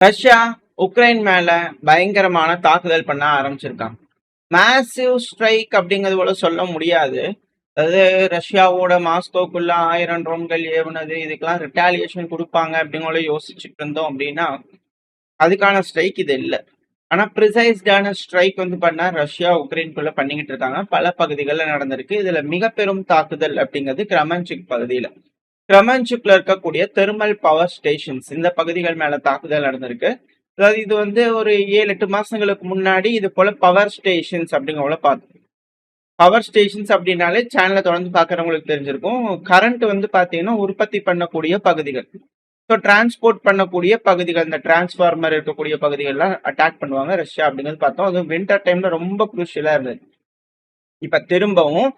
Russia Ukraine மேல பயங்கரமான தாக்குதல் பண்ண ஆரம்பிச்சிருக்காங்க. மேசிவ் ஸ்ட்ரைக் அப்படிங்கிறது போல சொல்ல முடியாது. அதாவது ரஷ்யாவோட மாஸ்கோக்குள்ள 1000 ட்ரோன்கள் ஏவுனது இதுக்கெல்லாம் ரிட்டாலியேஷன் கொடுப்பாங்க அப்படிங்கிற யோசிச்சுட்டு இருந்தோம் அப்படின்னா அதுக்கான ஸ்ட்ரைக் இது இல்லை. ஆனா ப்ரிசைஸ்டான ஸ்ட்ரைக் பண்ணா ரஷ்யா உக்ரைனுக்குள்ள பண்ணிக்கிட்டு இருக்காங்க. பல பகுதிகளில் நடந்திருக்கு. இதுல மிக பெரும் தாக்குதல் அப்படிங்கிறது கிரமன்சிக் பகுதியில. கிரமன்சுக்ல இருக்கக்கூடிய தெர்மல் பவர் ஸ்டேஷன்ஸ் இந்த பகுதிகள் மேல தாக்குதல் நடந்திருக்கு. அதாவது இது ஒரு 7-8 மாசங்களுக்கு முன்னாடி இது போல பவர் ஸ்டேஷன்ஸ் அப்படிங்கிற பார்த்தோம். பவர் ஸ்டேஷன்ஸ் அப்படின்னாலே சேனலை தொடர்ந்து பார்க்குறவங்களுக்கு தெரிஞ்சிருக்கும். கரண்ட் பாத்தீங்கன்னா உற்பத்தி பண்ணக்கூடிய பகுதிகள். ஸோ டிரான்ஸ்போர்ட் பண்ணக்கூடிய பகுதிகள், இந்த டிரான்ஸ்ஃபார்மர் இருக்கக்கூடிய பகுதிகள்லாம் அட்டாக் பண்ணுவாங்க ரஷ்யா அப்படிங்கிறது பார்த்தோம். அதுவும் வின்டர் டைம்ல ரொம்ப குரூஷியலா இருந்தது. இப்ப திரும்பவும்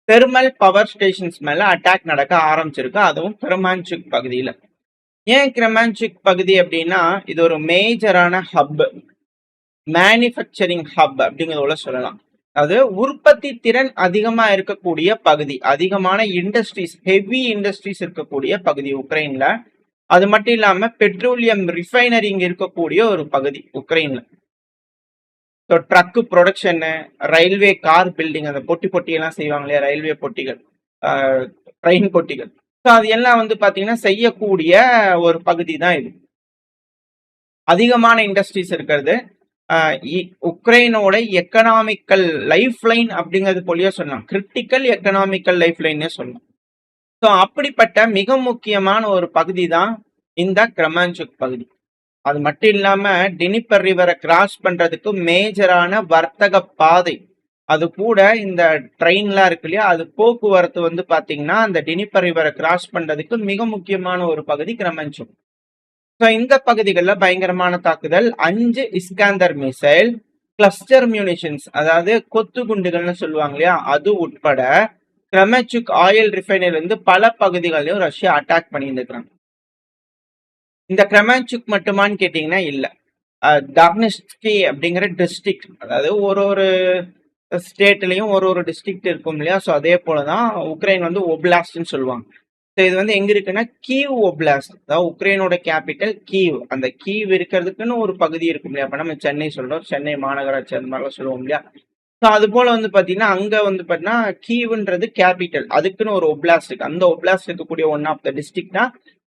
தெர்மல் பவர் ஸ்டேஷன்ஸ் மேல அட்டாக் நடக்க ஆரம்பிச்சிருக்கு. அதுவும் கிரமான்சுக் பகுதியில. ஏன் கிரமான்சுக் பகுதி அப்படின்னா இது ஒரு மேஜரான ஹப், மேனுஃபேக்சரிங் ஹப் அப்படிங்கிறத சொல்லலாம். அதாவது உற்பத்தி திறன் அதிகமா இருக்கக்கூடிய பகுதி, அதிகமான இண்டஸ்ட்ரீஸ், ஹெவி இண்டஸ்ட்ரீஸ் இருக்கக்கூடிய பகுதி உக்ரைன்ல. அது மட்டும் இல்லாம பெட்ரோலியம் ரிஃபைனரிங் இருக்கக்கூடிய ஒரு பகுதி உக்ரைன்ல. So truck production, railway car building, அந்த பொட்டியெல்லாம் செய்வாங்க இல்லையா, ரயில்வே பொட்டிகள், ட்ரெயின் பொட்டிகள். ஸோ அது எல்லாம் பார்த்தீங்கன்னா செய்யக்கூடிய ஒரு பகுதி தான் இது. அதிகமான இண்டஸ்ட்ரீஸ் இருக்கிறது. உக்ரைனோட எக்கனாமிக்கல் லைஃப் லைன் அப்படிங்கிறது போலியே சொல்லலாம். கிரிட்டிக்கல் எக்கனாமிக்கல் லைஃப் லைன்னே சொல்லலாம். ஸோ அப்படிப்பட்ட மிக முக்கியமான ஒரு பகுதி தான் இந்த கிரமான்சுக் பகுதி. அது மட்டும் இல்லாம டினிப்பர் ரிவரை கிராஸ் பண்றதுக்கு மேஜரான வர்த்தக பாதை. அது கூட இந்த ட்ரெயின்லாம் இருக்கு இல்லையா, அது போக்குவரத்து பாத்தீங்கன்னா அந்த டினிப்பர் ரிவரை கிராஸ் பண்றதுக்கு மிக முக்கியமான ஒரு பகுதி கிரமன்சுக். ஸோ இந்த பகுதிகளில் பயங்கரமான தாக்குதல். 5 இஸ்காந்தர் மிசைல், கிளஸ்டர் மியூனிஷன்ஸ், அதாவது கொத்து குண்டுகள்னு சொல்லுவாங்க இல்லையா, அது உட்பட கிரமச்சுக் ஆயில் ரிஃபைனரி பல பகுதிகளையும் ரஷ்யா அட்டாக் பண்ணியிருந்துக்கிறாங்க. இந்த கிரமான்சுக் மட்டுமான்னு கேட்டீங்கன்னா இல்ல. டார்னிஸ்கி அப்படிங்கிற டிஸ்ட்ரிக்ட், அதாவது ஒரு ஸ்டேட்லயும் ஒரு டிஸ்ட்ரிக்ட் இருக்கும் இல்லையா, ஸோ அதே போலதான் உக்ரைன் ஒப்லாஸ்ட்னு சொல்லுவாங்க. ஸோ இது எங்க இருக்குன்னா கீவ் ஒப்லாஸ்ட், அதாவது உக்ரைனோட கேபிட்டல் கீவ். அந்த கீவ் இருக்கிறதுக்குன்னு ஒரு பகுதி இருக்கும் இல்லையா. அப்ப நம்ம சென்னை சொல்றோம், சென்னை மாநகராட்சி அந்த மாதிரிலாம் சொல்லுவோம் இல்லையா. ஸோ அது போல பாத்தீங்கன்னா அங்க பாத்தீங்கன்னா கீவ்ன்றது கேபிட்டல், அதுக்குன்னு ஒரு ஒப்லாஸ்ட் இருக்கு. அந்த ஒப்லாஸ்ட் இருக்கக்கூடிய ஒன் ஆஃப் த டிஸ்ட்ரிக்ட்னா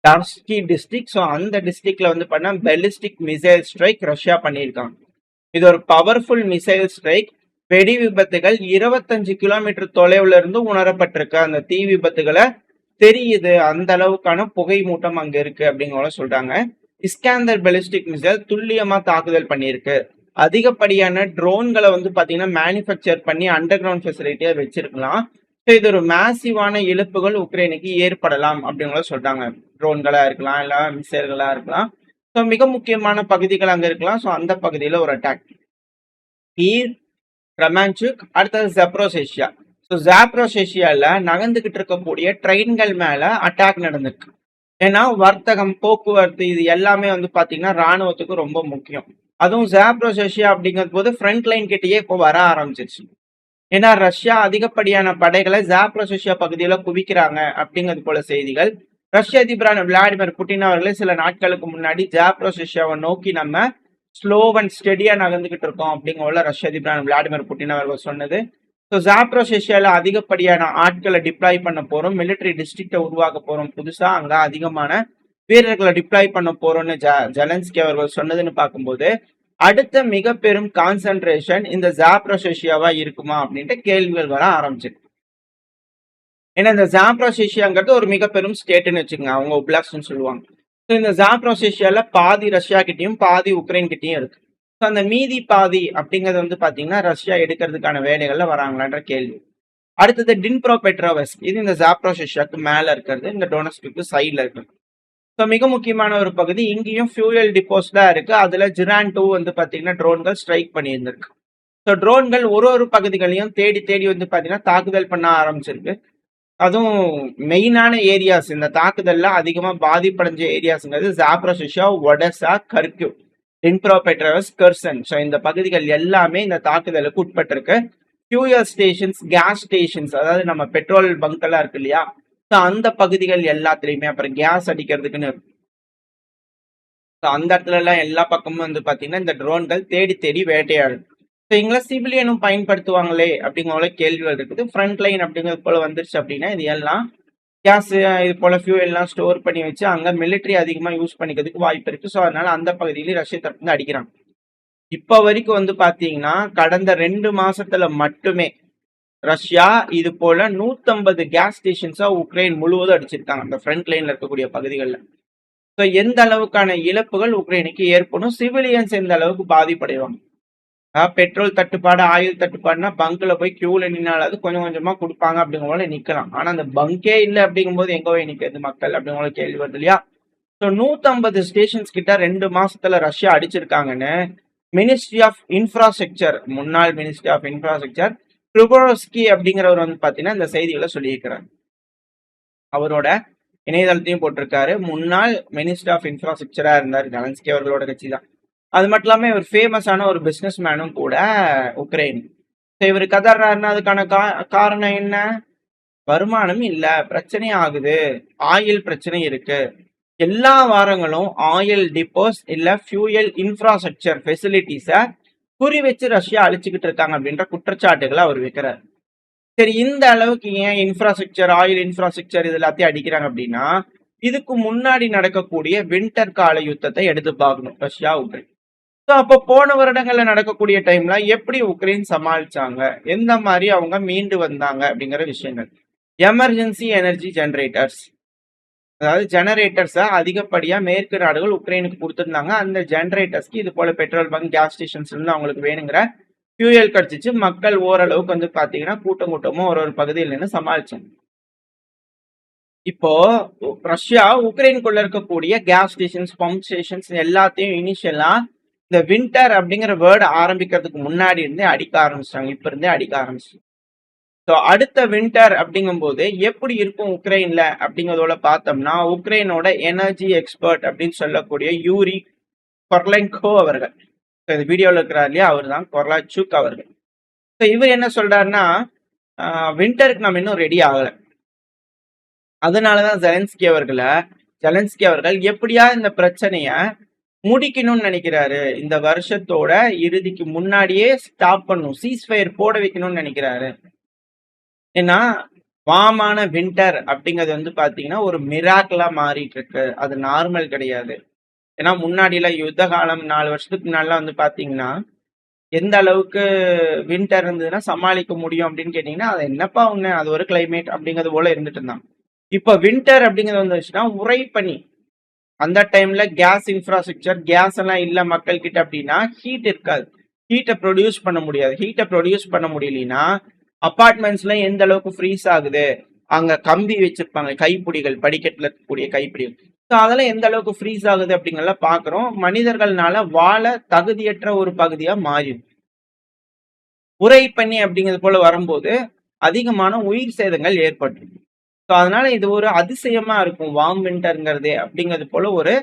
டார்ஸ்கி டிஸ்ட்ரிக்ட். ஸோ அந்த டிஸ்ட்ரிக்ட்ல பண்ணா பெலிஸ்டிக் மிசைல் ஸ்ட்ரைக் ரஷ்யா பண்ணியிருக்காங்க. இது ஒரு பவர்ஃபுல் மிசைல் ஸ்ட்ரைக். வெடி விபத்துகள் 25 கிலோமீட்டர் தொலைவுல இருந்து உணரப்பட்டிருக்கு. அந்த தீ விபத்துகளை தெரியுது, அந்த அளவுக்கான புகை மூட்டம் அங்க இருக்கு அப்படிங்கிற சொல்றாங்க. இஸ்காந்தர் பெலிஸ்டிக் மிசைல் துல்லியமா தாக்குதல் பண்ணியிருக்கு. அதிகப்படியான ட்ரோன்களை பாத்தீங்கன்னா மேனுஃபேக்சர் பண்ணி அண்டர் கிரவுண்ட் ஃபெசிலிட்டியா வச்சிருக்கலாம். இது ஒரு மேசிவான இழப்புகள் உக்ரைனுக்கு ஏற்படலாம் அப்படிங்கிற சொல்றாங்க. ட்ரோன்களா இருக்கலாம், இல்ல மிசைல்களா இருக்கலாம். ஸோ மிக முக்கியமான பகுதிகள் அங்க இருக்கலாம். ஸோ அந்த பகுதியில ஒரு அட்டாக். கீவ், கிரமான்சுக், அடுத்தது ஜப்ரோசேஷியா. ஸோ ஜாப்ரோசேஷியால நகர்ந்துகிட்டு இருக்கக்கூடிய ட்ரெயின்கள் மேல அட்டாக் நடந்திருக்கு. ஏன்னா வர்த்தகம், போக்குவரத்து இது எல்லாமே பாத்தீங்கன்னா ராணுவத்துக்கு ரொம்ப முக்கியம். அதுவும் ஜாப்ரோசேஷியா அப்படிங்கிறது போது ஃப்ரண்ட் லைன் கிட்டேயே இப்போ வர ஆரம்பிச்சிருச்சு. ஏன்னா ரஷ்யா அதிகப்படியான படைகளை ஜாப்ரோசேஷியா பகுதியில குவிக்கிறாங்க அப்படிங்கிறது போல செய்திகள். ரஷ்ய அதிபரான விளாடிமிர் புட்டின் அவர்களே சில நாட்களுக்கு முன்னாடி ஜாப்ரோசேஷியாவை நோக்கி நம்ம ஸ்லோ அண்ட் ஸ்டெடியா நகர்ந்துகிட்டு இருக்கோம் அப்படிங்கிற ரஷ்ய அதிபரான விளாடிமிர் புட்டின் அவர்கள் சொன்னது. ஸோ ஜாப்ரோசேஷியால அதிகப்படியான ஆட்களை டிப்ளாய் பண்ண போறோம், மிலிட்டரி டிஸ்ட்ரிக்டை உருவாக்க போறோம், புதுசா அங்க அதிகமான வீரர்களை டிப்ளாய் பண்ண போறோம்னு ஜெலன்ஸ்கி அவர்கள் சொன்னதுன்னு பார்க்கும்போது அடுத்த மிக பெரும் கான்சென்ட்ரேஷன் இந்த ஜாப்ரோசேஷியாவா இருக்குமா அப்படின்ட்டு கேள்விகள் வர ஆரம்பிச்சிருக்கு. ஏன்னா இந்த ஜாப்ரோசேஷியாங்கிறது ஒரு மிக பெரும் ஸ்டேட்னு வச்சுக்கோங்க, அவங்க ஒப்லாஸ்ட்னு சொல்லுவாங்க. ஸோ இந்த ஜாப்ரோசேஷியால பாதி ரஷ்யா கிட்டையும் பாதி உக்ரைன் கிட்டையும் இருக்கு. ஸோ அந்த மீதி பாதி அப்படிங்கிறது பாத்தீங்கன்னா ரஷ்யா எடுக்கிறதுக்கான வேலைகள்ல வராங்களான்ற கேள்வி. அடுத்தது டின்ப்ரோ பெட்ரோவஸ்க், இது இந்த ஜாப்ரோசேஷியாவுக்கு மேல இருக்கிறது, இந்த டொனஸ்க்கு சைட்ல இருக்கிறது. ஸோ மிக முக்கியமான ஒரு பகுதி. இங்கேயும் ஃபியூயல் டிப்போஸ் தான் இருக்கு. அதுல ஜிரான் 2 பாத்தீங்கன்னா ட்ரோன்கள் ஸ்ட்ரைக் பண்ணி இருந்திருக்கு. ஸோ ட்ரோன்கள் ஒரு பகுதிகளையும் தேடி பாத்தீங்கன்னா தாக்குதல் பண்ண ஆரம்பிச்சிருக்கு. அதுவும் மெயினான ஏரியாஸ், இந்த தாக்குதல்ல அதிகமா பாதிப்படைஞ்ச ஏரியாஸ்ங்கிறது Zaporizhzhia, Odesa, Kharkiv, டின்ப்ரோபெட்ரோவஸ்க், Kherson. So இந்த பகுதிகள் எல்லாமே இந்த தாக்குதலுக்கு உட்பட்டிருக்கு. ஃபியூயல் ஸ்டேஷன்ஸ், கேஸ் ஸ்டேஷன்ஸ், அதாவது நம்ம பெட்ரோல் பங்க் எல்லாம் இருக்கு இல்லையா, அந்த பகுதிகள் எல்லாத்துலயுமே அப்புறம் கேஸ் அடிக்கிறதுக்குன்னு ஸோ அந்த இடத்துலலாம் எல்லா பக்கமும் வந்து பார்த்தீங்கன்னா, இந்த ட்ரோன்கள் தேடி தேடி வேட்டையாடும். ஸோ இங்கலாம் சிவிலியனும் பயன்படுத்துவாங்களே அப்படிங்கிற போல கேள்விகள் இருக்குது. ஃப்ரண்ட் லைன் அப்படிங்கிறது போல வந்துருச்சு அப்படின்னா, இது எல்லாம் கேஸ் இது போல ஃபியூயல்லாம் ஸ்டோர் பண்ணி வச்சு அங்க மிலிட்டரி அதிகமா யூஸ் பண்ணிக்கிறதுக்கு வாய்ப்பு இருக்கு. ஸோ அதனால அந்த பகுதியிலயும் ரஷ்ய தரப்பு வந்து அடிக்கிறாங்க. இப்ப வரைக்கும் வந்து பார்த்தீங்கன்னா, கடந்த 2 மாசத்துல மட்டுமே ரஷ்யா இது போல 150 கேஸ் ஸ்டேஷன்ஸா உக்ரைன் முழுவதும் அடிச்சிருக்காங்க. அந்த ஃப்ரண்ட் லைன்ல இருக்கக்கூடிய பகுதிகள்ல. ஸோ எந்த அளவுக்கான இழப்புகள் உக்ரைனுக்கு ஏற்படும், சிவிலியன்ஸ் எந்த அளவுக்கு பாதிப்படைவாங்க. பெட்ரோல் தட்டுப்பாடு, ஆயில் தட்டுப்பாடுனா பங்க்ல போய் கியூல நின்னாலாவது கொஞ்சம் கொஞ்சமா குடுப்பாங்க அப்படிங்கிற போல நிக்கலாம். ஆனா அந்த பங்கே இல்ல அப்படிங்கும்போது எங்க போய் நிக்கிறது மக்கள் அப்படிங்கிற போல கேள்வி வருது இல்லையா? ஸோ 150 ஸ்டேஷன்ஸ் கிட்ட 2 மாசத்துல ரஷ்யா அடிச்சிருக்காங்கன்னு மினிஸ்ட்ரி ஆஃப் இன்ஃப்ராஸ்ட்ரக்சர், முன்னாள் மினிஸ்ட்ரி ஆஃப் இன்ஃப்ராஸ்ட்ரக்சர் ட்ருபோவ்ஸ்கி அப்படிங்கிறவர் வந்து பாத்தீங்கன்னா இந்த செய்திகளை சொல்லியிருக்கிறார். அவரோட இணையதளத்தையும் போட்டிருக்காரு. முன்னாள் மினிஸ்டர் ஆஃப் இன்ஃப்ராஸ்ட்ரக்சரா இருந்தார். ஜெலன்ஸ்கி அவர்களோட கட்சி தான். அது மட்டும் இல்லாம இவர் ஃபேமஸான ஒரு பிசினஸ் மேனும் கூட உக்ரைன். இவர் கதறாருன்னா அதுக்கான காரணம் என்ன? வருமானம் இல்ல, பிரச்சனை ஆகுது, ஆயில் பிரச்சனை இருக்கு. எல்லா வாரங்களும் ஆயில் டிப்போஸ் இல்ல ஃபியூயல் இன்ஃப்ராஸ்ட்ரக்சர் ஃபெசிலிட்டிஸ குறி வச்சு ரஷ்யா அழிச்சுக்கிட்டு இருக்காங்க அப்படின்ற குற்றச்சாட்டுகளை அவர் வைக்கிறார். சரி, இந்த அளவுக்கு ஏன் இன்ஃப்ராஸ்ட்ரக்சர், ஆயில் இன்ஃப்ராஸ்ட்ரக்சர் இது எல்லாத்தையும் அடிக்கிறாங்க அப்படின்னா, இதுக்கு முன்னாடி நடக்கக்கூடிய வின்டர் கால யுத்தத்தை எடுத்து பார்க்கணும் ரஷ்யா உக்ரைன். ஸோ அப்போ போன வருடங்கள்ல நடக்கக்கூடிய டைம்ல எப்படி உக்ரைன் சமாளிச்சாங்க, எந்த மாதிரி அவங்க மீண்டு வந்தாங்க அப்படிங்கிற விஷயங்கள். எமர்ஜென்சி எனர்ஜி ஜெனரேட்டர்ஸ், அதாவது ஜெனரேட்டர்ஸை அதிகப்படியா மேற்கு நாடுகள் உக்ரைனுக்கு கொடுத்துருந்தாங்க. அந்த ஜெனரேட்டர்ஸ்க்கு இது போல பெட்ரோல் பங்க், கேஸ் ஸ்டேஷன்ஸ்ல இருந்து அவங்களுக்கு வேணுங்கிற ஃபியூயல் கிடைச்சிச்சு. மக்கள் ஓரளவுக்கு வந்து பாத்தீங்கன்னா கூட்டம் கூட்டமும் ஒரு பகுதியில் நின்று சமாளிச்சாங்க. இப்போ ரஷ்யா உக்ரைனுக்குள்ள இருக்கக்கூடிய கேஸ் ஸ்டேஷன்ஸ், பம்ப் ஸ்டேஷன்ஸ் எல்லாத்தையும் இனிஷியலா இந்த வின்டர் அப்படிங்கிற வேர்டு ஆரம்பிக்கிறதுக்கு முன்னாடி இருந்தே அடிக்க ஆரம்பிச்சிட்டாங்க. இப்ப இருந்தே அடிக்க ஆரம்பிச்சிட்டாங்க. ஸோ அடுத்த வின்டர் அப்படிங்கும்போது எப்படி இருக்கும் உக்ரைன்ல அப்படிங்கிறதோட பார்த்தோம்னா, உக்ரைனோட எனர்ஜி எக்ஸ்பர்ட் அப்படின்னு சொல்லக்கூடிய யூரி கொர்லென்கோ அவர்கள், இந்த வீடியோல இருக்கிறார் இல்லையா, அவர் தான் கொர்லாச்சுக் அவர்கள். ஸோ இவர் என்ன சொல்றாருன்னா, வின்டருக்கு நம்ம இன்னும் ரெடி ஆகல. அதனாலதான் ஜெலன்ஸ்கி அவர்கள் எப்படியா இந்த பிரச்சனைய முடிக்கணும்னு நினைக்கிறாரு. இந்த வருஷத்தோட இறுதிக்கு முன்னாடியே ஸ்டாப் பண்ணும், சீஸ்ஃபயர் போட வைக்கணும்னு நினைக்கிறாரு. ஏன்னா வாமான வின்டர் அப்படிங்கிறது வந்து பாத்தீங்கன்னா ஒரு மிராக்கிளா மாறிட்டு இருக்கு. அது நார்மல் கிடையாது. ஏன்னா முன்னாடிலாம் யுத்த காலம் 4 வருஷத்துக்கு முன்னாடிலாம் வந்து பாத்தீங்கன்னா எந்த அளவுக்கு வின்டர் இருந்ததுன்னா சமாளிக்க முடியும் அப்படின்னு கேட்டீங்கன்னா, அது என்னப்பா ஒண்ணு, அது ஒரு கிளைமேட் அப்படிங்கிறது போல இருந்துட்டு இருந்தாங்க. இப்ப வின்டர் அப்படிங்கிறது வந்துச்சுன்னா உறை பனி. அந்த டைம்ல கேஸ் இன்ஃப்ராஸ்ட்ரக்சர், கேஸ் எல்லாம் இல்ல மக்கள் கிட்ட அப்படின்னா ஹீட் இருக்காது. ஹீட்டை ப்ரொடியூஸ் பண்ண முடியாது. ஹீட்டை ப்ரொடியூஸ் பண்ண முடியலன்னா அபார்ட்மெண்ட்ஸ்ல எந்த அளவுக்கு ஃப்ரீஸ் ஆகுது, அங்க கம்பி வச்சிருப்பாங்க, கைப்பிடிகள், படிக்கட்டுல இருக்கக்கூடிய கைப்பிடிகள். ஸோ அதெல்லாம் எந்த அளவுக்கு ஃப்ரீஸ் ஆகுது அப்படிங்கிறத பாக்குறோம். மனிதர்கள்னால வாழ தகுதியற்ற ஒரு பகுதியா மாறிடும். உறை பனி அப்படிங்கிறது போல வரும்போது அதிகமான உயிர் சேதங்கள் ஏற்படும். ஸோ அதனால இது ஒரு அதிசயமா இருக்கும் வார்ம் வின்டர்ங்கிறது அப்படிங்கிறது போல ஒரு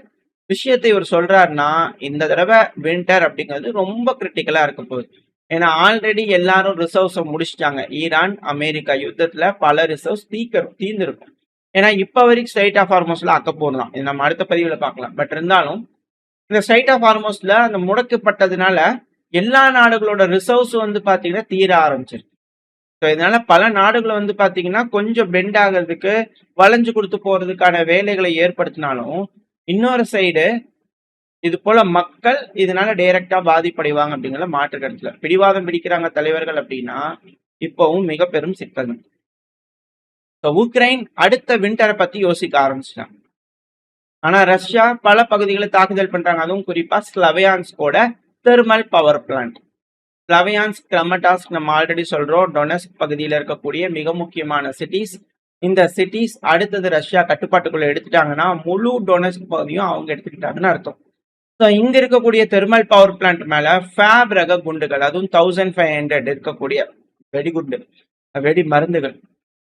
விஷயத்தை இவர் சொல்றாருன்னா, இந்த தடவை வின்டர் அப்படிங்கிறது ரொம்ப கிரிட்டிக்கலா இருக்க போகுது. ஏன்னா ஆல்ரெடி எல்லாரும் ரிசர்வ்ஸை முடிச்சிட்டாங்க. ஈரான் அமெரிக்கா யுத்தத்துல பல ரிசர்வ்ஸ் தீர்ந்திருக்கும். ஏன்னா இப்ப வரைக்கும் ஸ்ட்ரைட் ஆஃப் ஹார்மோஸ்ல அக்கப்போர் தான். இது நம்ம அடுத்த பதிவுல பார்க்கலாம். பட் இருந்தாலும் இந்த ஸ்ட்ரைட் ஆஃப் ஹார்மோஸ்ல அந்த முடக்கப்பட்டதுனால எல்லா நாடுகளோட ரிசர்வ்ஸ் வந்து பாத்தீங்கன்னா தீர ஆரம்பிச்சிருக்கு. ஸோ இதனால பல நாடுகள் வந்து பாத்தீங்கன்னா கொஞ்சம் பெண்ட் ஆகிறதுக்கு, வளைஞ்சு கொடுத்து போறதுக்கான வேலைகளை ஏற்படுத்தினாலும், இன்னொரு சைடு இது போல மக்கள் இதனால டைரக்டா பாதிப்படைவாங்க அப்படிங்கிற மாற்று கருத்துல பிடிவாதம் பிடிக்கிறாங்க தலைவர்கள் அப்படின்னா இப்பவும் மிக பெரும் சிக்கல். உக்ரைன் அடுத்த வின்டரை பத்தி யோசிக்க ஆரம்பிச்சிட்டாங்க. ஆனா ரஷ்யா பல பகுதிகளை தாக்குதல் பண்றாங்க. அதுவும் குறிப்பா ஸ்லவியான்ஸ்கோட தெர்மல் பவர் பிளான்ட். ஸ்லவியான்ஸ்க், கிரமடாஸ்க் நம்ம ஆல்ரெடி சொல்றோம், டொனெஸ்க் பகுதியில் இருக்கக்கூடிய மிக முக்கியமான சிட்டிஸ். இந்த சிட்டிஸ் அடுத்தது ரஷ்யா கட்டுப்பாட்டுக்குள்ள எடுத்துட்டாங்கன்னா முழு டொனெஸ்க் பகுதியும் அவங்க எடுத்துக்கிட்டாங்கன்னு அர்த்தம். ஸோ இங்க இருக்கக்கூடிய தெர்மல் பவர் பிளான்ட் மேல ஃபேப் ரக குண்டுகள், அதுவும் 1500 இருக்கக்கூடிய வெடிகுண்டு, வெடி மருந்துகள்,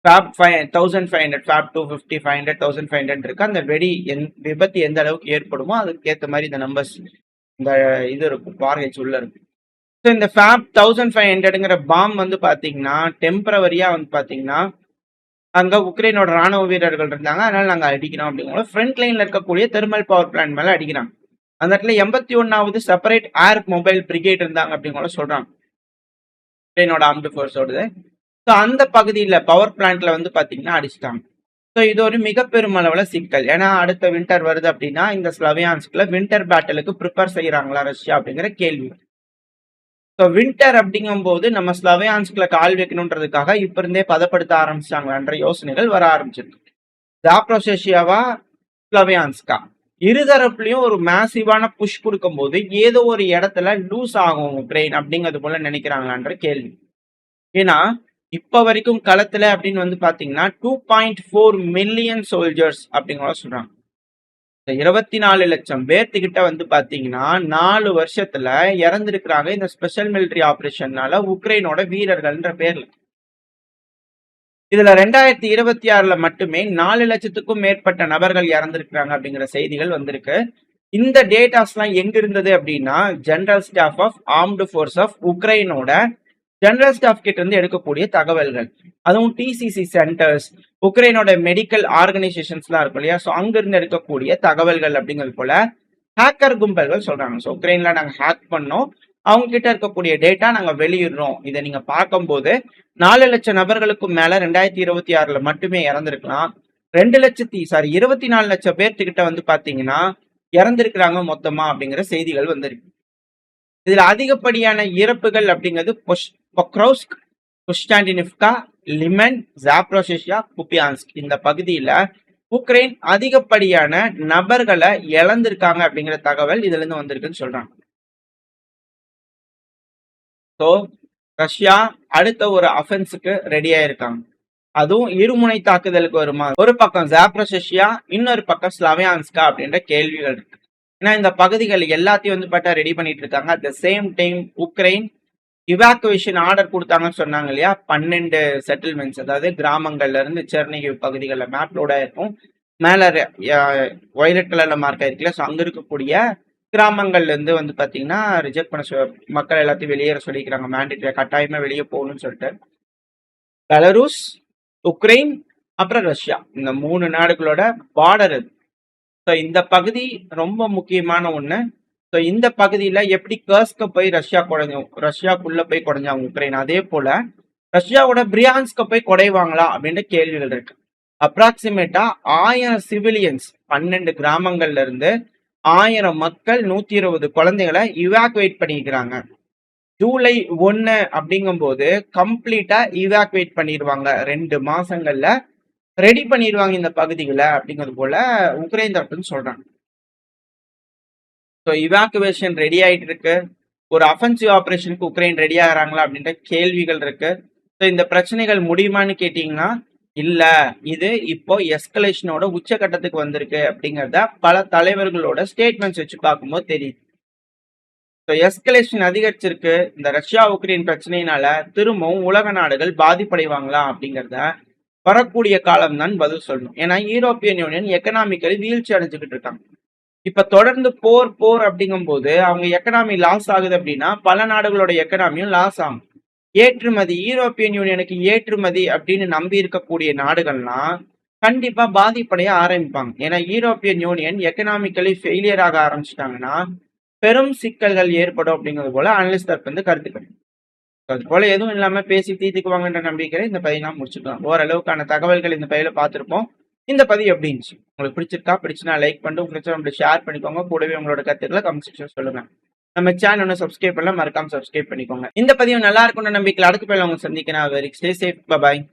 ஃபேப் 1500, ஃபேப் 250, 500, 1500 இருக்கு. அந்த வெடி விபத்து எந்த அளவுக்கு ஏற்படுமோ அதுக்கு ஏற்ற மாதிரி இந்த நம்பர்ஸ், இந்த இது இருக்கும், வார்ஹெட்ஸ் உள்ள இருக்கு. ஸோ இந்த ஃபேப் 1500ங்கிற பாம் வந்து பாத்தீங்கன்னா டெம்பரவரியா வந்து பாத்தீங்கன்னா அங்க உக்ரைனோட ராணுவ வீரர்கள் இருந்தாங்க, அதனால நாங்க அடிக்கிறோம் அப்படிங்கிற ஃப்ரண்ட் லைன்ல இருக்கக்கூடிய தெர்மல் பவர் பிளான்ட் மேல அடிக்கிறாங்க. அந்த இடத்துல 81வது செப்பரேட் ஏர் மொபைல் பிரிகேட் இருந்தாங்க அப்படின்னு சொல்றாங்க உக்ரைனோட ஆர்ம்டு ஃபோர்ஸோடது. ஸோ அந்த பகுதியில் பவர் பிளான்ட்ல வந்து பாத்தீங்கன்னா அடிச்சிட்டாங்க. ஸோ இது ஒரு மிக பெருமளவுல சிக்கல். ஏன்னா அடுத்த வின்டர் வருது அப்படின்னா இந்த ஸ்லோவியான்ஸ்க்ல வின்டர் பேட்டலுக்கு ப்ரிப்பேர் செய்யறாங்களா ரஷ்யா அப்படிங்கிற கேள்வி. ஸோ வின்டர் அப்படிங்கும்போது நம்ம ஸ்லோவியான்ஸ்க்ல கால் வைக்கணுன்றதுக்காக இப்ப இருந்தே பதப்படுத்த ஆரம்பிச்சாங்களான்ற யோசனைகள் வர ஆரம்பிச்சிருக்கு. ஜாப்ரோசேஷியாவா ஸ்லோவியான்ஸ்கா இருதரப்புலயும் ஒரு மேசிவான புஷ் கொடுக்கும் போது ஏதோ ஒரு இடத்துல லூஸ் ஆகும் உக்ரைன் அப்படிங்கிறது போல நினைக்கிறாங்களான்ற கேள்வி. ஏன்னா இப்ப வரைக்கும் களத்துல அப்படின்னு வந்து பாத்தீங்கன்னா 2.4 மில்லியன் சோல்ஜர்ஸ் அப்படிங்கிற சொல்றாங்க. 24 லட்சம் பேர்த்துக்கிட்ட வந்து பாத்தீங்கன்னா 4 வருஷத்துல இறந்திருக்கிறாங்க இந்த ஸ்பெஷல் மிலிட்டரி ஆபரேஷன்னால உக்ரைனோட வீரர்கள்ன்ற பேர்ல. இதுல 2026ல மட்டுமே 4 லட்சத்துக்கும் மேற்பட்ட நபர்கள் இறந்திருக்கிறாங்க அப்படிங்கிற செய்திகள் வந்திருக்கு. இந்த டேட்டாஸ் எல்லாம் எங்க இருந்தது அப்படின்னா general staff of armed force of உக்ரைனோட ஜெனரல் ஸ்டாஃப் கிட்ட இருந்து எடுக்கக்கூடிய தகவல்கள். அதுவும் டிசிசி சென்டர்ஸ், உக்ரைனோட மெடிக்கல் ஆர்கனைசேஷன்ஸ் எல்லாம் இருக்கும் இல்லையா, ஸோ அங்க இருந்து எடுக்கக்கூடிய தகவல்கள் அப்படிங்கிறது போல ஹேக்கர் கும்பல்கள் சொல்றாங்க. ஸோ உக்ரைன்ல நாங்க ஹேக் பண்ணோம், அவங்க கிட்ட இருக்கக்கூடிய டேட்டா நாங்க வெளியிடுறோம். இதை நீங்க பார்க்கும்போது 4 லட்சம் நபர்களுக்கும் மேல 2026ல மட்டுமே இறந்திருக்கலாம். 24 லட்சம் பேர்த்துக்கிட்ட வந்து பாத்தீங்கன்னா இறந்திருக்கிறாங்க மொத்தமா அப்படிங்கிற செய்திகள் வந்திருக்கு. இதுல அதிகப்படியான இறப்புகள் அப்படிங்கிறது பொக்ரோவ்ஸ்க், குஸ்டாண்டினிவ்கா, லிமன், ஜாப்ரோஷியா, குபியான்ஸ்க் இந்த பகுதியில உக்ரைன் அதிகப்படியான நபர்களை இழந்திருக்காங்க அப்படிங்கிற தகவல் இதுல இருந்து வந்திருக்குன்னு சொல்றாங்க. ஸோ ரஷ்யா அடுத்த ஒரு அஃபென்ஸுக்கு ரெடியா இருக்காங்க. அதுவும் இருமுனை தாக்குதலுக்கு வருமா, ஒரு பக்கம் ஜாப்ரோஷியா, இன்னொரு பக்கம் ஸ்லோவியான்ஸ்கா அப்படின்ற கேள்விகள் இருக்கு. ஏன்னா இந்த பகுதிகள் எல்லாத்தையும் வந்து பார்த்தா ரெடி பண்ணிட்டு இருக்காங்க. At the same time Ukraine evacuation order கொடுத்தாங்கன்னு சொன்னாங்க இல்லையா, 12 செட்டில்மெண்ட்ஸ், அதாவது கிராமங்கள்ல இருந்து செர்னிகிவ் பகுதிகளில் மேப்லோட இருக்கும், மேல வயலட் கலர்ல மார்க் ஆயிருக்குல்ல, ஸோ அங்க இருக்கக்கூடிய கிராமங்கள்ல இருந்து வந்து பாத்தீங்கன்னா ரிஜெக்ட் பண்ண மக்கள் எல்லாத்தையும் வெளியேற சொல்லிக்கிறாங்க. மேண்டேட்டரி கட்டாயமா வெளியே போகணும்னு சொல்லிட்டு பெலரூஸ், உக்ரைன், அப்புறம் ரஷ்யா இந்த 3 நாடுகளோட பார்டர் இது. ஸோ இந்த பகுதி ரொம்ப முக்கியமான ஒண்ணு. ஸோ இந்த பகுதியில எப்படி கர்ஸ்க போய் ரஷ்யாக்குள்ள போய் குறைஞ்சாங்க உக்ரைன், அதே போல ரஷ்யாவோட பிரியான்ஸ்க போய் குறைவாங்களா அப்படின்ற கேள்விகள் இருக்கு. அப்ராக்சிமேட்டா 1000 சிவிலியன்ஸ் 12 கிராமங்கள்ல இருந்து 1000 மக்கள் 120 குழந்தைகளை இவாக்குவேட் பண்ணிக்கிறாங்க. ஜூலை 1 அப்படிங்கும் போது கம்ப்ளீட்டா இவாக்குவேட் பண்ணிடுவாங்க, 2 மாசங்கள்ல ரெடி பண்ணிடுவாங்க இந்த பகுதிகளை அப்படிங்கிறது போல உக்ரைன் தரப்புன்னு சொல்றாங்க. ஸோ இவாக்குவேஷன் ரெடி ஆயிட்டு இருக்கு. ஒரு அஃபென்சிவ் ஆபரேஷனுக்கு உக்ரைன் ரெடி ஆகிறாங்களா அப்படின்ற கேள்விகள் இருக்கு. ஸோ இந்த பிரச்சனைகள் முடியுமான்னு கேட்டீங்கன்னா இல்ல, இது இப்போ எஸ்கலேஷனோட உச்சகட்டத்துக்கு வந்திருக்கு அப்படிங்கிறத பல தலைவர்களோட ஸ்டேட்மெண்ட்ஸ் வச்சு பார்க்கும்போது தெரியுது. ஸோ எஸ்கலேஷன் அதிகரிச்சிருக்கு. இந்த ரஷ்யா உக்ரைன் பிரச்சனையினால திரும்பவும் உலக நாடுகள் பாதிப்படைவாங்களா அப்படிங்கிறத வரக்கூடிய காலம் தான் பதில் சொல்லணும். ஏன்னா யூரோப்பியன் யூனியன் எக்கனாமிக்கலி வீழ்ச்சி அடைஞ்சுக்கிட்டு இருக்காங்க. இப்ப தொடர்ந்து போர் அப்படிங்கும் போது அவங்க எக்கனாமி லாஸ் ஆகுது அப்படின்னா பல நாடுகளோட எக்கனாமியும் லாஸ் ஆகும். ஏற்றுமதி, யூரோப்பியன் யூனியனுக்கு ஏற்றுமதி அப்படின்னு நம்பி இருக்கக்கூடிய நாடுகள்லாம் கண்டிப்பா பாதிப்படைய ஆரம்பிப்பாங்க. ஏன்னா யூரோப்பியன் யூனியன் எக்கனாமிக்கலி ஃபெயிலியர் ஆக ஆரம்பிச்சிட்டாங்கன்னா பெரும் சிக்கல்கள் ஏற்படும் அப்படிங்கிறது போல அனலிஸ்ட் தரப்பு வந்து கருத்துக்கள். அது போல எதுவும் இல்லாம பேசி தீர்த்துக்குவாங்கன்ற நம்பிக்கை இந்த பதிவு நான் முடிச்சுக்கலாம். ஓரளவுக்கான தகவல்கள் இந்த பதிவுல பார்த்திருப்போம். இந்த பதிவு எப்படி இருந்துச்சு, உங்களுக்கு பிடிச்சிருக்கா? பிடிச்சுனா லைக் பண்ணிட்டு உங்களுக்கு ஷேர் பண்ணிக்கோங்க. கூடவே உங்களோட கருத்துக்களை கமெண்ட் செக்ஷன் சொல்லுங்க. நம்ம சேனல் ஒன்று சப்ஸ்கிரைப் பண்ணலாம், மறக்காம சப்ஸ்கிரைப் பண்ணிக்கோங்க. இந்த பதிவு நல்லா இருக்கும்னு நம்பிக்கையில் அடுத்த பதிவில் அவங்க சந்திக்கிறேன். Very stay safe, by.